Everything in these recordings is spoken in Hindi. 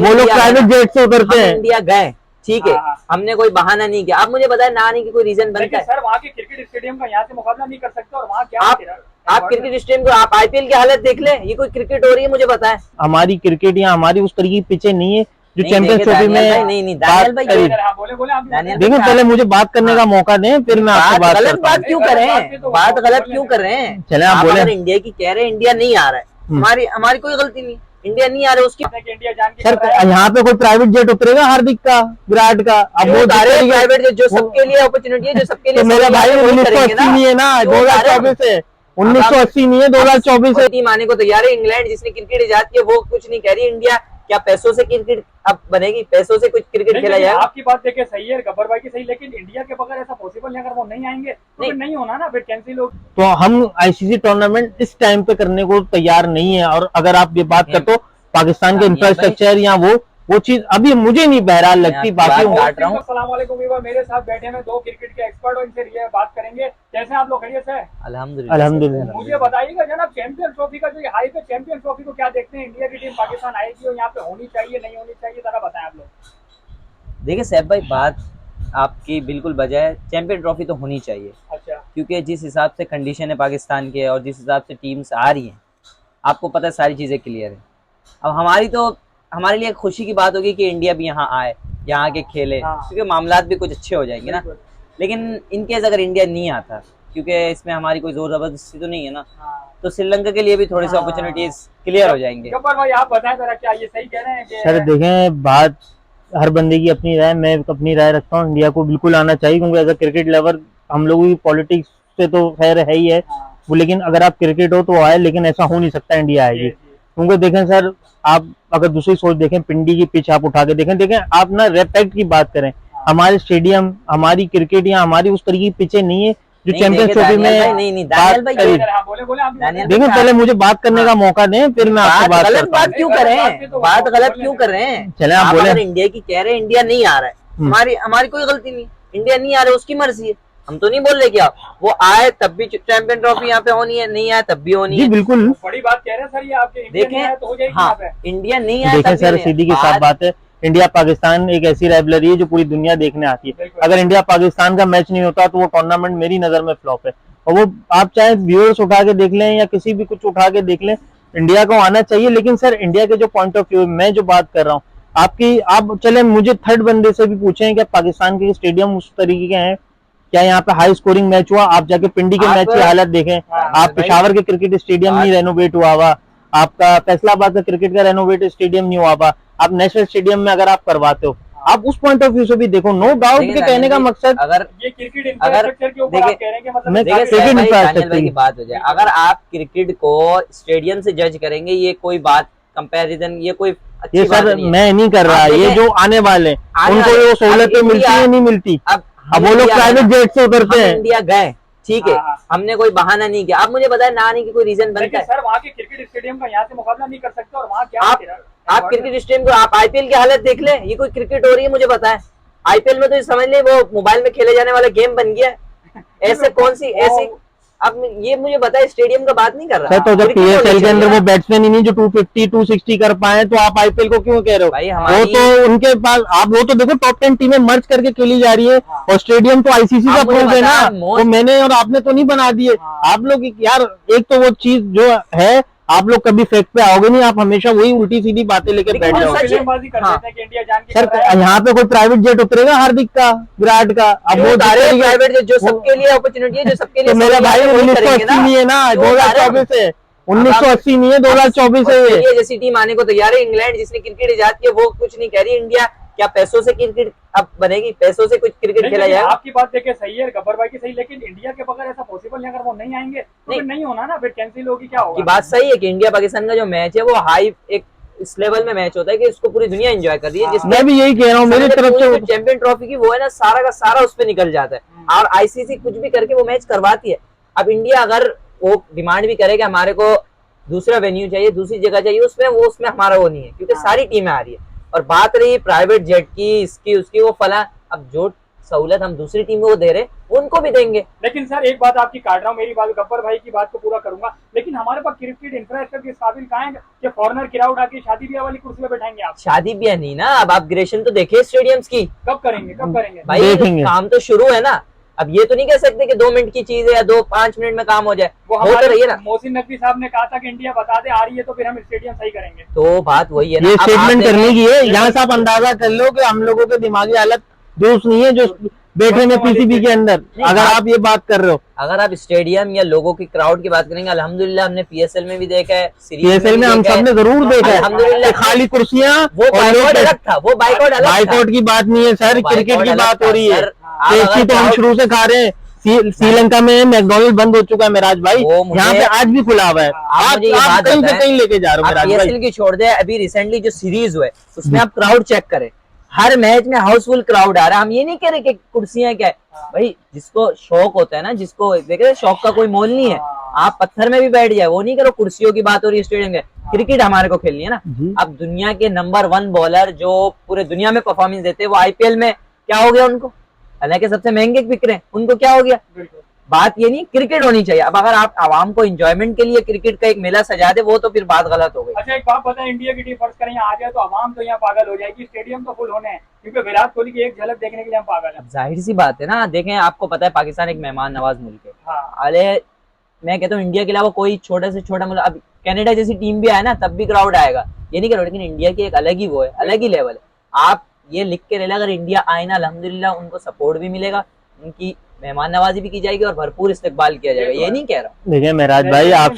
वो लोग प्राइवेट जेट से उतरते हैं। इंडिया गए, ठीक है, हमने कोई बहाना नहीं किया। आप मुझे बताएं ना आने की कोई रीजन बनता है? सर वहाँ के क्रिकेट स्टेडियम का यहाँ से मुकाबला नहीं कर सकते, और वहाँ क्या आप क्रिकेट स्टेडियम को, आप आईपीएल की हालत देख ले, ये कोई क्रिकेट हो रही है? मुझे बताएं। हमारी क्रिकेट यहाँ हमारी उस तरीके की पिचे नहीं है जो चैंपियंस ट्रॉफी में। नहीं दानियल भाई, देखो पहले मुझे बात करने का मौका दें, फिर मैं आपसे बात गलत बात क्यों कर रहे हैं? बात गलत क्यों कर रहे हैं? चले आप बोले। इंडिया की कह रहे हैं, इंडिया नहीं आ रहा है, हमारी कोई गलती नहीं, इंडिया नहीं आ रहा है उसकी। इंडिया जान के सर यहाँ पे कोई प्राइवेट जेट उतरेगा हार्दिक का, विराट का? अब वो प्राइवेट जेट जो सबके लिए अपॉर्चुनिटी है, जो सबके लिए। मेरा भाई 1980 नहीं है ना, 2024 है। 1980 नहीं है, 2024 है। टीम आने को तैयार है। इंग्लैंड जिसने क्रिकेट इजाद किया वो कुछ नहीं कह रही। इंडिया क्या पैसों से क्रिकेट अब बनेगी? पैसों से कुछ क्रिकेट खेला जाएगा? आपकी बात देखिए सही है, गब्बर भाई की सही, लेकिन इंडिया के बगैर ऐसा पॉसिबल नहीं। अगर वो नहीं आएंगे तो नहीं होना ना, फिर कैंसिल हो। तो हम आईसीसी टूर्नामेंट इस टाइम पे करने को तैयार नहीं है। और अगर आप ये बात करते हो पाकिस्तान के इंफ्रास्ट्रक्चर या वो चीज अभी मुझे नहीं बहरहाल लगती। बाकी काट रहा हूँ। अस्सलाम वालेकुम, मेरे साथ बैठे हैं दो क्रिकेट के एक्सपर्ट, और इनसे ये बात करेंगे। कैसे आप लोग? खैरियत से? अल्हम्दुलिल्लाह। मुझे बताइएगा जनाब, चैंपियंस ट्रॉफी का जो हाइप है, चैंपियंस ट्रॉफी को क्या देखते हैं? इंडिया की टीम पाकिस्तान आएगी और यहाँ पे होनी चाहिए, नहीं होनी चाहिए, जरा बताएं आप लोग। देखिए सैफ भाई, बात आपकी बिल्कुल बजाय है। चैंपियन ट्रॉफी तो होनी चाहिए। अच्छा। क्योंकि जिस हिसाब से कंडीशन है पाकिस्तान के और जिस हिसाब से टीम्स आ रही हैं, आपको पता है सारी चीज़ें क्लियर है। अब हमारे लिए खुशी की बात होगी कि इंडिया भी यहाँ आए, यहाँ के खेले, क्योंकि मामलात भी कुछ अच्छे हो जाएंगे ना। लेकिन इनकेस अगर इंडिया नहीं आता, क्योंकि इसमें हमारी कोई जोर जबरदस्ती तो नहीं है ना, तो श्रीलंका के लिए भी थोड़ी सी अपॉर्चुनिटीज क्लियर हो जाएंगे। भाई आप बताएं जरा, क्या ये सही कह रहे हैं? सर देखें, बात हर बंदे की अपनी राय, मैं अपनी राय रखता हूँ। इंडिया को बिल्कुल आना चाहिए, क्योंकि एज अ क्रिकेट लवर हम लोगों की पॉलिटिक्स से तो खैर है ही है वो, लेकिन अगर आप क्रिकेट हो तो आए, लेकिन ऐसा हो नहीं सकता इंडिया आएगी। क्योंकि देखें सर, आप अगर दूसरी सोच देखें, पिंडी की पिच आप उठा के देखें आप ना रेस्पेक्ट की बात करें। हमारे स्टेडियम, हमारी क्रिकेट या हमारी उस तरीके की पिचें नहीं है जो चैंपियंस ट्रॉफी में। देखो पहले मुझे बात करने का मौका दें, फिर मैं आपसे बात करता हूं। बात क्यों कर रहे हैं? बात गलत क्यों कर रहे हैं? चले आप बोले। इंडिया की कह रहे हैं, इंडिया नहीं आ रहा है, हमारी कोई गलती नहीं, इंडिया नहीं आ रहा है उसकी मर्जी है। हम तो नहीं बोल रहे कि आप वो आए तब भी चैंपियन ट्रॉफी यहाँ पे होनी है, नहीं आए तब भी होनी है। बिल्कुल बड़ी बात कह रहे हैं सर ये आपके। देखें तो हो जाएगी। हाँ, इंडिया नहीं आए। देखें सर, सीधी की साफ बात है, इंडिया पाकिस्तान एक ऐसी राइवलरी है जो पूरी दुनिया देखने आती है। अगर इंडिया पाकिस्तान का मैच नहीं होता तो वो टूर्नामेंट मेरी नजर में फ्लॉप है। और वो आप चाहे व्यूअर्स उठा के देख लें या किसी भी कुछ उठा के देख लें, इंडिया को आना चाहिए। लेकिन सर इंडिया के जो पॉइंट ऑफ व्यू, मैं जो बात कर रहा हूँ आप चले मुझे थर्ड बंदे से भी पूछें कि पाकिस्तान के स्टेडियम उस तरीके के हैं क्या? यहाँ पे हाई स्कोरिंग मैच हुआ? आप जाके पिंडी के मैच की हालत देखें। आप पेशावर के क्रिकेट स्टेडियम नहीं रेनोवेट हुआ हुआ, आपका फैसलाबाद का क्रिकेट का रेनोवेट स्टेडियम नहीं हुआ हुआ, आप नेशनल स्टेडियम में अगर आप करवाते हो, आप उस पॉइंट ऑफ व्यू से भी देखो। नो डाउट के कहने का मकसद, अगर ये क्रिकेट इंफ्रास्ट्रक्चर के ऊपर आप कह रहे हैं कि मतलब क्रिकेट इंफ्रास्ट्रक्चर की बात हो जाए, अगर आप क्रिकेट को स्टेडियम से जज करेंगे, ये कोई बात कंपैरिजन, ये कोई ये सर मैं नहीं कर रहा। ये जो आने वाले उनको वो सहूलतें मिलती है नहीं मिलती, अब वो लोग प्राइवेट जेट से उतरते हैं। इंडिया गए, ठीक है, हमने कोई बहाना नहीं किया। आप मुझे बताएं ना आने की कोई रीजन बनता है? सर वहाँ के क्रिकेट स्टेडियम का यहाँ से मुकाबला नहीं कर सकते, और वहाँ क्या आप क्रिकेट स्टेडियम को, आप आईपीएल की हालत देख ले, ये कोई क्रिकेट हो रही है? मुझे बताएं। आईपीएल में तो समझ ले वो मोबाइल में खेले जाने वाला गेम बन गया। ऐसे कौन सी ऐसी, अब ये मुझे बताए, स्टेडियम का बात नहीं कर रहा। तो जब पीएसएल के अंदर वो बैट्समैन ही नहीं जो 250 260 कर पाए, तो आप आईपीएल को क्यों कह रहे हो? भाई वो तो उनके पास, आप वो तो देखो टॉप 10 टीमें मर्ज करके खेली जा रही है, और स्टेडियम तो आईसीसी का अप्रूव है ना, वो मैंने और आपने तो नहीं बना दिए। आप लोग यार, एक तो वो चीज जो है, आप लोग कभी फैक्ट पे आओगे नहीं, आप हमेशा वही उल्टी सीधी बातें लेकर बैठ जाओगे। सर यहाँ पे कोई प्राइवेट जेट उतरेगा हार्दिक का, विराट का? अब वो प्राइवेट जेट जो सबके लिए अपॉर्चुनिटी है, जो सबके लिए। मेरा भाई 1980 नहीं है ना, 2024 है। 1980 नहीं है, 2024 है। ये जैसी टीम आने को तैयार है। इंग्लैंड जिसने क्रिकेट इजाद किया वो कुछ नहीं कह रही। इंडिया क्या पैसों से क्रिकेट अब बनेगी? पैसों से कुछ क्रिकेट खेला जाएगा? आपकी बात देखिए सही है, गब्बर भाई की सही, लेकिन इंडिया के बगैर ऐसा पॉसिबल नहीं। अगर वो नहीं आएंगे तो नहीं होना ना, फिर कैंसिल होगी, क्या होगा? बात सही है कि इंडिया पाकिस्तान का जो मैच है वो हाई एक इस लेवल में मैच होता है कि इसको पूरी दुनिया एंजॉय कर रही है। मैं भी यही कह रहा हूँ, मेरी तरफ से चैंपियन ट्रॉफी की वो है ना, सारा का सारा उस पर निकल जाता है, और आईसीसी कुछ भी करके वो मैच करवाती है। अब इंडिया अगर वो डिमांड भी करे कि हमारे को दूसरा वेन्यू चाहिए, दूसरी जगह चाहिए, उसमें हमारा वो नहीं है, क्योंकि सारी टीमें आ रही है। और बात रही प्राइवेट जेट की, इसकी उसकी, वो फला, अब जो सहूलत हम दूसरी टीम को दे रहे उनको भी देंगे। लेकिन सर एक बात आपकी काट रहा हूँ, मेरी बात गब्बर भाई की बात को पूरा करूंगा, लेकिन हमारे पास क्रिकेट इंफ्रास्ट्रक्चर इस काबिल कहाँ है कि फॉरनर क्राउड आके शादी ब्याह वाली कुर्सी पे बैठाएंगे आप? शादी ब्याह नहीं ना, अब अपग्रेडेशन तो देखिए स्टेडियम्स की। कब करेंगे भाई देखेंगे। काम तो शुरू है ना, अब ये तो नहीं कह सकते कि 2 मिनट की चीज है या 5 मिनट में काम हो जाए, वो हो तो रही है ना। मोहसिन नकवी साहब ने कहा था कि इंडिया बता दे आ रही है तो फिर हम स्टेडियम सही करेंगे। तो बात वही है ना, ये अब आप स्टेटमेंट देखें- करने की है। यहाँ से आप अंदाजा कर लो कि हम लोगों के दिमागी हालत दुरुस्त नहीं है जो बैठे में पीसीबी के अंदर, अगर आप ये बात कर रहे हो। अगर आप स्टेडियम या लोगों की क्राउड की बात करेंगे, अल्हम्दुलिल्लाह हमने पीएसएल में भी देखा है, सीरीज पीएसएल में हम सबने जरूर देखा है अल्हम्दुलिल्लाह। कि खाली कुर्सियां वो बाइकआउट अलग था, वो बाइकआउट अलग था। बाइकआउट की बात नहीं है सर, बाइकआउट क्रिकेट की अलग बात था, हो रही है। सर। केएफसी तो हम crowd- शुरू से खा रहे हैं। श्रीलंका में मैकडोनल्ड बंद हो चुका है मेराज भाई, वो मुझे- यहाँ पे आज भी खुला हुआ है। आप मुझे ये आप बात कहीं से बताएं, कहीं लेके जा रहे हो आप मेराज भाई। पीएसएल की छोड़ दे, अभी रिसेंटली जो सीरीज हुए उसमें आप क्राउड चेक करें, हर मैच में हाउसफुल क्राउड आ रहा है। हम ये नहीं कह रहे कि कुर्सियां क्या है, भाई जिसको शौक होता है ना, जिसको देख रहे शौक का कोई मोल नहीं है, आप पत्थर में भी बैठ जाए, वो नहीं करो। कुर्सियों की बात हो रही है स्टेडियम में, क्रिकेट हमारे को खेलनी है ना। जी। अब दुनिया के नंबर 1 बॉलर जो पूरे दुनिया में परफॉर्मेंस देते हैं, वो आईपीएल में क्या हो गया उनको, हालांकि सबसे महंगे बिक रहे हैं, उनको क्या हो गया। बात ये नहीं, क्रिकेट होनी चाहिए। अब अगर आप आवाम को एंजॉयमेंट के लिए क्रिकेट का एक मेला सजा दे, वो तो फिर बात गलत हो गई। अच्छा एक बात बताएं, इंडिया की टीम फर्स्ट करें यहाँ आ जाए तो आवाम तो यहाँ पागल हो जाएगी, स्टेडियम तो फुल होने हैं, क्योंकि विराट कोहली की एक झलक देखने के लिए हम पागल हैं। अब जाहिर सी बात है ना, देखें आपको पता है पाकिस्तान एक मेहमान नवाज मुल्क है। हाँ। अरे मैं कहता हूँ इंडिया के अलावा कोई छोटे से छोटा मुल्क, अब कनाडा जैसी टीम भी आए ना तब भी क्राउड आएगा, ये नहीं कह रहा, लेकिन इंडिया की एक अलग ही वो है, अलग ही लेवल है। आप ये लिख के रहे, अगर इंडिया आए ना अल्हम्दुलिल्लाह उनको सपोर्ट भी मिलेगा, उनकी मेहमान नवाजी भी की जाएगी और भरपूर इस्तेकबाल किया जाएगा, ये नहीं कह रहा। देखिए मेराज भाई, आप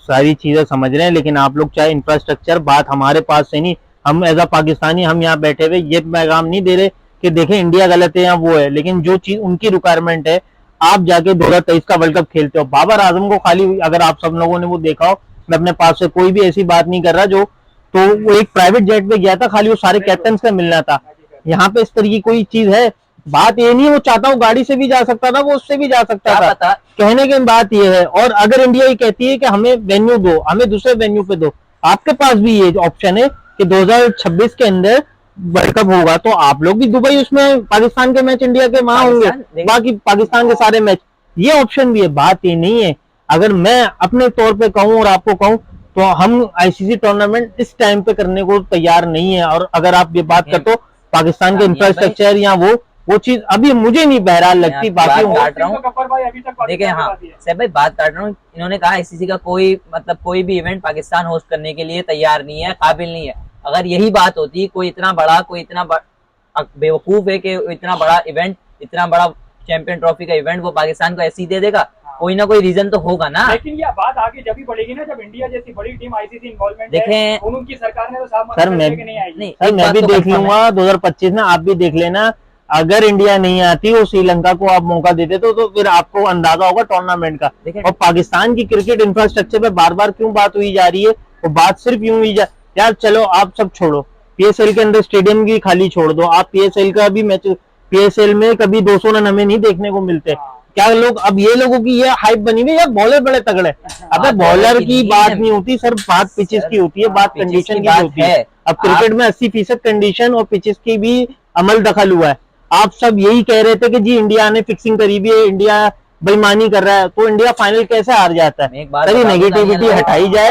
सारी चीजें समझ रहे हैं, लेकिन आप लोग चाहे इंफ्रास्ट्रक्चर बात हमारे पास से नहीं, हम एज अ पाकिस्तानी हम यहाँ बैठे हुए ये पैगाम नहीं दे रहे कि देखें इंडिया गलत है या वो है, लेकिन जो चीज उनकी रिक्वायरमेंट है, आप जाके 2023 का वर्ल्ड कप खेलते हो, बाबर आजम को खाली, अगर आप सब लोगों ने वो देखा हो, मैं अपने पास से कोई भी ऐसी बात नहीं कर रहा, जो तो वो एक प्राइवेट जेट पे गया था, खाली वो सारे कैप्टन से मिलना था। यहाँ पे इस तरह की कोई चीज है, बात ये नहीं है, वो चाहता हूँ गाड़ी से भी जा सकता था, वो उससे भी जा सकता क्या था। पता, कहने की बात ये है। और अगर इंडिया ये कहती है कि हमें वेन्यू दो, हमें दूसरे वेन्यू पे दो, आपके पास भी ये ऑप्शन है कि 2026 के अंदर वर्ल्ड कप होगा, तो आप लोग भी दुबई, उसमें पाकिस्तान के मैच इंडिया के वहां होंगे, बाकी पाकिस्तान के सारे मैच, ये ऑप्शन भी है। बात ये नहीं है, अगर मैं अपने तौर पे कहूँ और आपको कहूँ तो हम आईसीसी टूर्नामेंट इस टाइम पे करने को तैयार नहीं है। और अगर आप ये बात करते हो पाकिस्तान के इंफ्रास्ट्रक्चर या वो चीज अभी मुझे नहीं बहरहाल लगती, बाकी काट रहा हूँ। गब्बर भाई अभी तक देखिए हाँ सैफ भाई बात काट रहा हूँ, इन्होंने कहा आईसीसी का कोई भी इवेंट पाकिस्तान होस्ट करने के लिए तैयार नहीं है, काबिल नहीं है। अगर यही बात होती, कोई इतना बेवकूफ है कि इतना बड़ा इवेंट, इतना बड़ा चैंपियन ट्रॉफी का इवेंट वो पाकिस्तान को ऐसे ही दे देगा, कोई ना कोई रीजन तो होगा ना। लेकिन ये बात आगे जब भी बढ़ेगी ना, जब इंडिया जैसी बड़ी टीम आईसीसी इन्वॉल्वमेंट देखें, उनकी सरकार ने तो साफ सर मैं नहीं आएगी। सर मैं भी देख लूंगा 2025 में, आप भी देख लेना। अगर इंडिया नहीं आती और श्रीलंका को आप मौका देते तो फिर आपको अंदाजा होगा टूर्नामेंट का। और पाकिस्तान की क्रिकेट इंफ्रास्ट्रक्चर पे बार बार क्यों बात हुई जा रही है, वो बात सिर्फ यूं हुई यार चलो आप सब छोड़ो, पीएसएल के अंदर स्टेडियम की खाली छोड़ दो, आप पीएसएल का भी मैच, पीएसएल में कभी 200 रन हमें नहीं देखने को मिलते। क्या लोग, अब ये लोगों की ये हाइप बनी हुई है, बॉलर बड़े तगड़े, अबे बॉलर की बात नहीं होती सर, बात पिचेस की होती है, बात कंडीशन की होती है। अब क्रिकेट में 80% कंडीशन और पिचेस की भी अमल दखल हुआ है। आप सब यही कह रहे थे कि जी इंडिया ने फिक्सिंग करी भी है, इंडिया बेईमानी कर रहा है, तो इंडिया फाइनल कैसे हार जाता है। सर नेगेटिविटी हटाई जाए,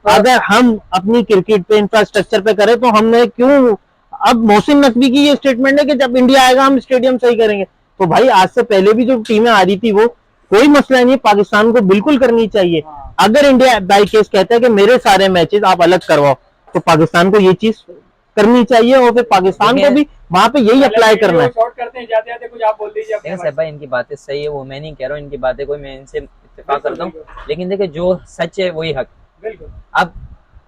अगर हम अपनी क्रिकेट पे इंफ्रास्ट्रक्चर पे करें तो हमने क्यों, अब मोहसिन नकवी की ये स्टेटमेंट है कि जब इंडिया आएगा हम स्टेडियम सही करेंगे, तो भाई आज से पहले भी जो टीमें आ रही थी वो कोई मसला नहीं, पाकिस्तान को बिल्कुल करनी चाहिए। अगर इंडिया बाई केस कहता है कि मेरे सारे मैचेस आप अलग करवाओ, तो पाकिस्तान को ये चीज करनी चाहिए और फिर पाकिस्तान को भी वहां पे यही अप्लाई करना है। करते हैं जाते कुछ आप बोल दीजिए। सर भाई इनकी बातें सही है, वो मैं नहीं कह रहा हूँ इनकी बातें कोई, मैं इनसे इत्तेफाक करता हूँ, लेकिन देखिए जो सच है वही हक। बिल्कुल। अब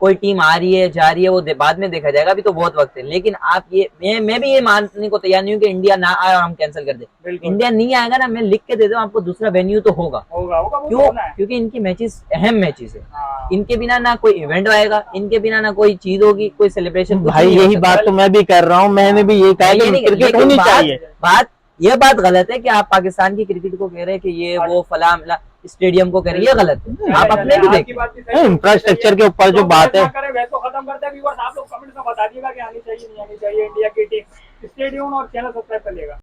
कोई टीम आ रही है जा रही है वो बाद में देखा जाएगा, अभी तो बहुत वक्त है। लेकिन आप ये मैं भी ये मानने को तैयार नहीं हूँ कि इंडिया ना आए और हम कैंसिल कर दे। इंडिया नहीं आएगा ना, मैं लिख के दे दूं आपको, दूसरा वेन्यू तो होगा। क्यों? क्योंकि इनकी मैचेस अहम मैचेस है, इनके बिना ना कोई इवेंट आएगा, इनके बिना ना कोई चीज होगी, कोई सेलिब्रेशन। भाई यही बात तो मैं भी कर रहा हूँ, मैंने भी ये कहा कि क्रिकेट होनी चाहिए। ये बात गलत है कि आप पाकिस्तान की क्रिकेट को कह रहे हैं कि ये वो फला स्टेडियम को कह रहे हैं, ये गलत है। आप अपने भी देखिए इंफ्रास्ट्रक्चर के ऊपर जो बात है, वैसे खत्म करते हैं। आप लोग कमेंट में बता दिएगा कि आनी चाहिए नहीं आनी चाहिए इंडिया की टीम, स्टेडियम और चैनल सब्सक्राइब कर लेगा।